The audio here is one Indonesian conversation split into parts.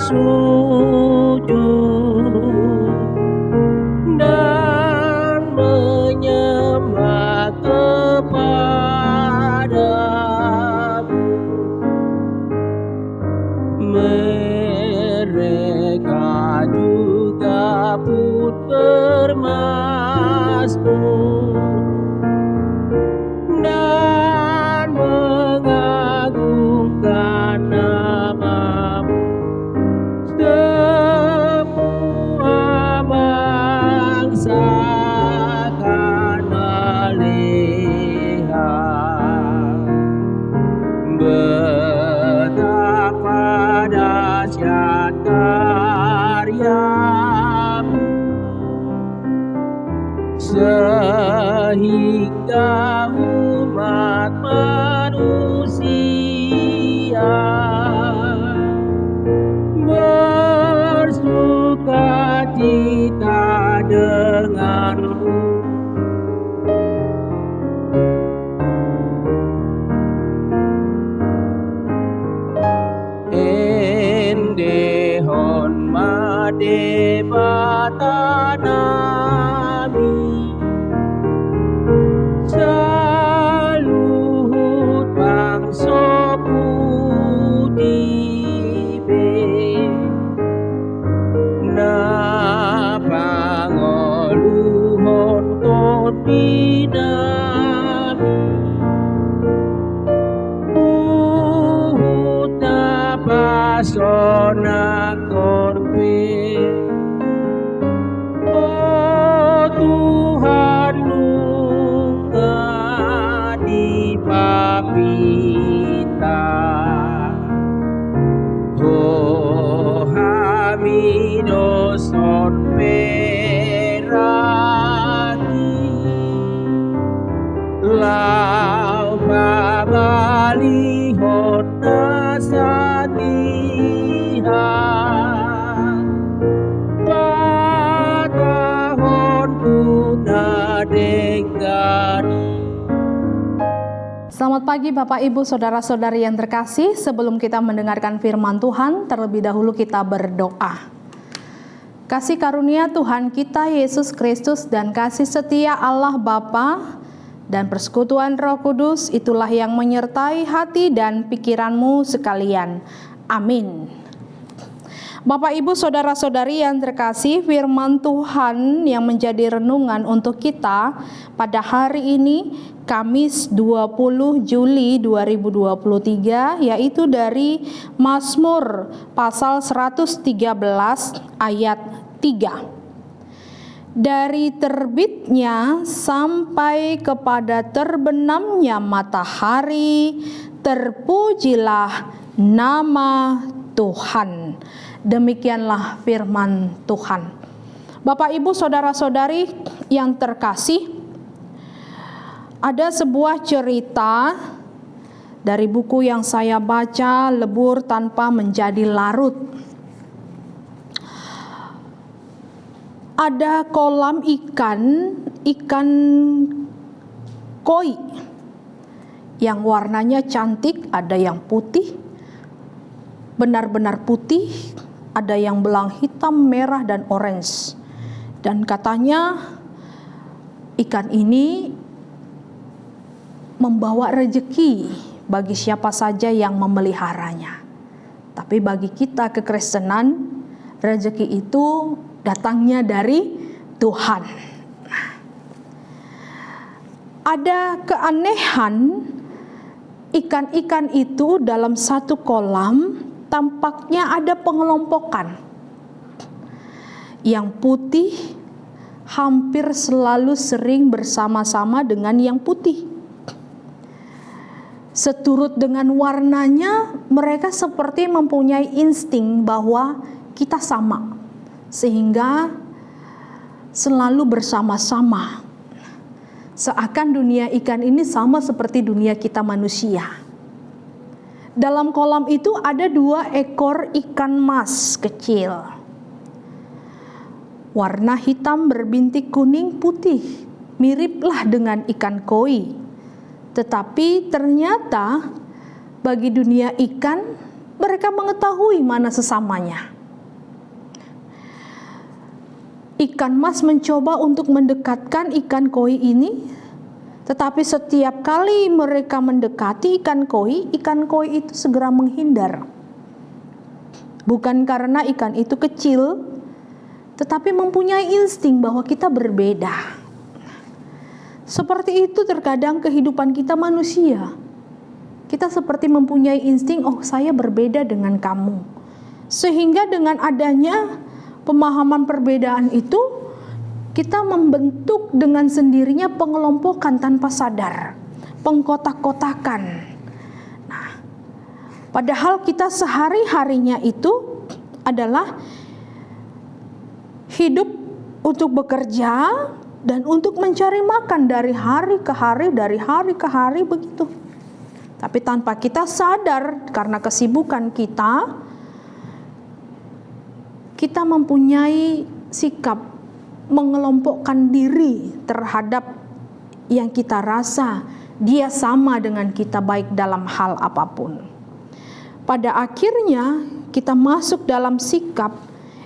bersujud dan menyembah kepadamu. Mereka juga pun bermasmur dan mengagungkan namamu. Semua bangsa akan melihat betapa dahsyat karyamu, sehingga umat manusia bersuka cita denganmu. Endehon made batanami saluhut bangsa pudibe na pangoluhon ton dinami uhut na pasona korbe. Oh Tuhan lunga di papita, oh hamido son peragi lau babali hona satiha patahon tuna denggani. Selamat pagi Bapak Ibu Saudara-saudari yang terkasih. Sebelum kita mendengarkan firman Tuhan, terlebih dahulu kita berdoa. Kasih karunia Tuhan kita Yesus Kristus dan kasih setia Allah Bapa dan persekutuan Roh Kudus itulah yang menyertai hati dan pikiranmu sekalian. Amin. Bapak Ibu Saudara-saudari yang terkasih, firman Tuhan yang menjadi renungan untuk kita pada hari ini Kamis 20 Juli 2023 yaitu dari Mazmur pasal 113 ayat 3. Dari terbitnya sampai kepada terbenamnya matahari, terpujilah nama Tuhan. Demikianlah firman Tuhan. Bapak Ibu Saudara-saudari yang terkasih, ada sebuah cerita dari buku yang saya baca, Lebur Tanpa Menjadi Larut. Ada kolam ikan koi yang warnanya cantik, ada yang putih, benar-benar putih, ada yang belang hitam, merah, dan orange. Dan katanya ikan ini membawa rezeki bagi siapa saja yang memeliharanya. Tapi bagi kita kekristenan, rezeki itu datangnya dari Tuhan. Ada keanehan, ikan-ikan itu dalam satu kolam tampaknya ada pengelompokan. Yang putih hampir selalu sering bersama-sama dengan yang putih. Seturut dengan warnanya, mereka seperti mempunyai insting bahwa kita sama, sehingga selalu bersama-sama. Seakan dunia ikan ini sama seperti dunia kita manusia. Dalam kolam itu ada 2 ekor ikan mas kecil. Warna hitam berbintik kuning putih, miriplah dengan ikan koi. Tetapi ternyata bagi dunia ikan, mereka mengetahui mana sesamanya. ikan mas mencoba untuk mendekatkan ikan koi ini, tetapi setiap kali mereka mendekati ikan koi itu segera menghindar. Bukan karena ikan itu kecil, tetapi mempunyai insting bahwa kita berbeda. Seperti itu terkadang kehidupan kita manusia. Kita seperti mempunyai insting, oh saya berbeda dengan kamu. Sehingga dengan adanya pemahaman perbedaan itu, kita membentuk dengan sendirinya pengelompokan tanpa sadar, pengkotak-kotakan. Nah, padahal kita sehari-harinya itu adalah hidup untuk bekerja dan untuk mencari makan dari hari ke hari begitu. Tapi tanpa kita sadar karena kesibukan kita mempunyai sikap mengelompokkan diri terhadap yang kita rasa dia sama dengan kita baik dalam hal apapun. Pada akhirnya kita masuk dalam sikap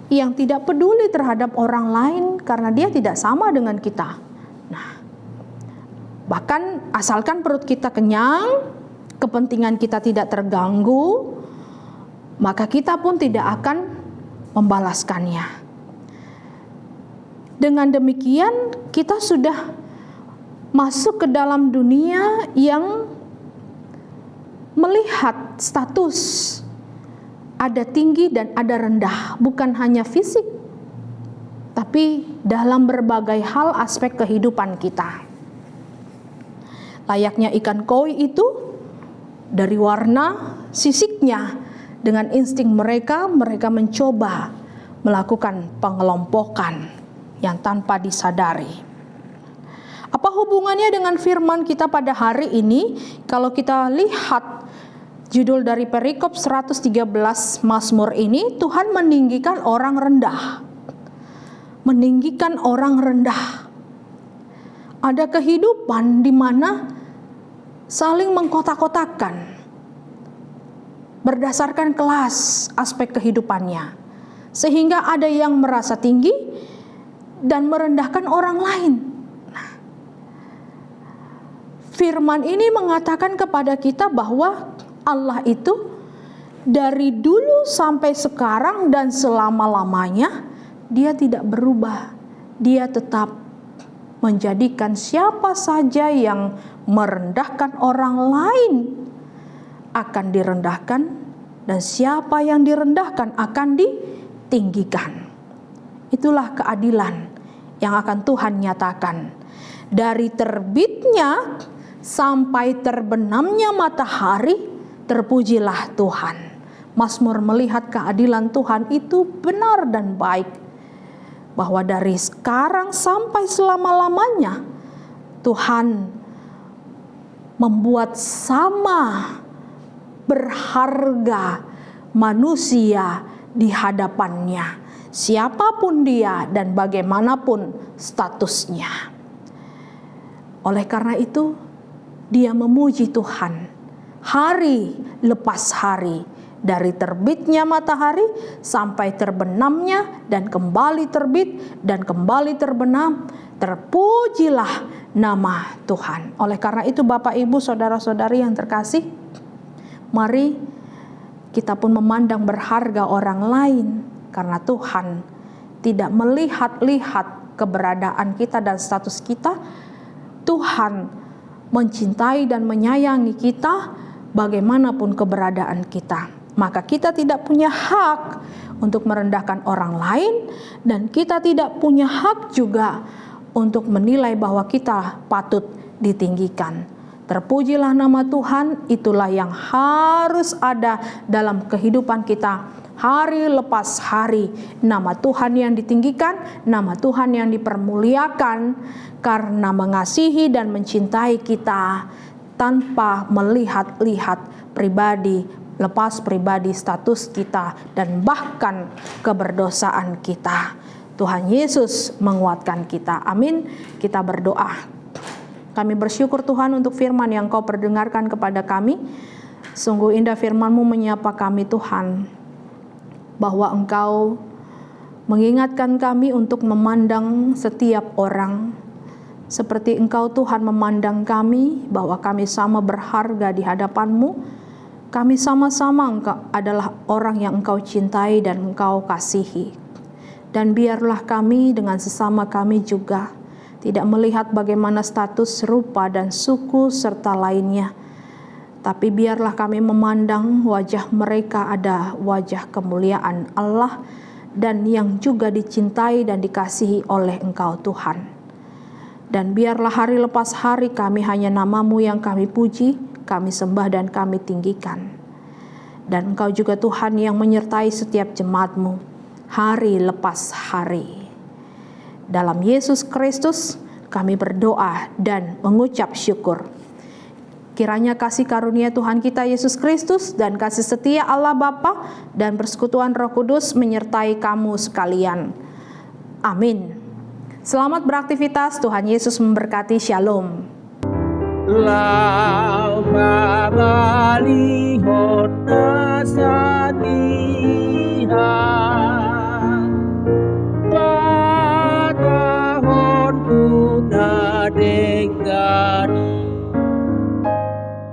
yang tidak peduli terhadap orang lain karena dia tidak sama dengan kita. Nah, bahkan asalkan perut kita kenyang, kepentingan kita tidak terganggu, maka kita pun tidak akan membalaskannya. Dengan demikian, kita sudah masuk ke dalam dunia yang melihat status ada tinggi dan ada rendah, bukan hanya fisik, tapi dalam berbagai hal aspek kehidupan kita. Layaknya ikan koi itu, dari warna sisiknya, dengan insting mereka mencoba melakukan pengelompokan yang tanpa disadari. Apa hubungannya dengan firman kita pada hari ini? Kalau kita lihat judul dari perikop 113 Mazmur ini, Tuhan meninggikan orang rendah. Meninggikan orang rendah. Ada kehidupan di mana saling mengkotak-kotakan berdasarkan kelas aspek kehidupannya, sehingga ada yang merasa tinggi dan merendahkan orang lain. Nah, firman ini mengatakan kepada kita bahwa Allah itu dari dulu sampai sekarang dan selama-lamanya dia tidak berubah. Dia tetap menjadikan siapa saja yang merendahkan orang lain akan direndahkan, dan siapa yang direndahkan akan ditinggikan. Itulah keadilan yang akan Tuhan nyatakan. Dari terbitnya sampai terbenamnya matahari, terpujilah Tuhan. Mazmur melihat keadilan Tuhan itu benar dan baik, bahwa dari sekarang sampai selama-lamanya Tuhan membuat sama berharga manusia di hadapannya, siapapun dia dan bagaimanapun statusnya. Oleh karena itu, dia memuji Tuhan hari lepas hari, dari terbitnya matahari sampai terbenamnya dan kembali terbit dan kembali terbenam, terpujilah nama Tuhan. Oleh karena itu, Bapak Ibu saudara-saudari yang terkasih, mari kita pun memandang berharga orang lain, karena Tuhan tidak melihat-lihat keberadaan kita dan status kita. Tuhan mencintai dan menyayangi kita bagaimanapun keberadaan kita. Maka kita tidak punya hak untuk merendahkan orang lain, dan kita tidak punya hak juga untuk menilai bahwa kita patut ditinggikan. Terpujilah nama Tuhan, itulah yang harus ada dalam kehidupan kita hari lepas hari. Nama Tuhan yang ditinggikan, nama Tuhan yang dipermuliakan, karena mengasihi dan mencintai kita tanpa melihat-lihat pribadi, lepas pribadi, status kita, dan bahkan keberdosaan kita. Tuhan Yesus menguatkan kita. Amin. Kita berdoa. Kami bersyukur Tuhan untuk firman yang Kau perdengarkan kepada kami. Sungguh indah firman-Mu menyapa kami Tuhan, bahwa Engkau mengingatkan kami untuk memandang setiap orang seperti Engkau Tuhan memandang kami, bahwa kami sama berharga di hadapan-Mu. Kami sama-sama adalah orang yang Engkau cintai dan Engkau kasihi. Dan biarlah kami dengan sesama kami juga tidak melihat bagaimana status, rupa, dan suku serta lainnya. Tapi biarlah kami memandang wajah mereka ada wajah kemuliaan Allah dan yang juga dicintai dan dikasihi oleh Engkau Tuhan. Dan biarlah hari lepas hari kami hanya nama-Mu yang kami puji, kami sembah dan kami tinggikan. Dan Engkau juga Tuhan yang menyertai setiap jemaat-Mu hari lepas hari. Dalam Yesus Kristus kami berdoa dan mengucap syukur. Kiranya kasih karunia Tuhan kita Yesus Kristus dan kasih setia Allah Bapa dan persekutuan Roh Kudus menyertai kamu sekalian. Amin. Selamat beraktivitas, Tuhan Yesus memberkati. Shalom. Lau babalihon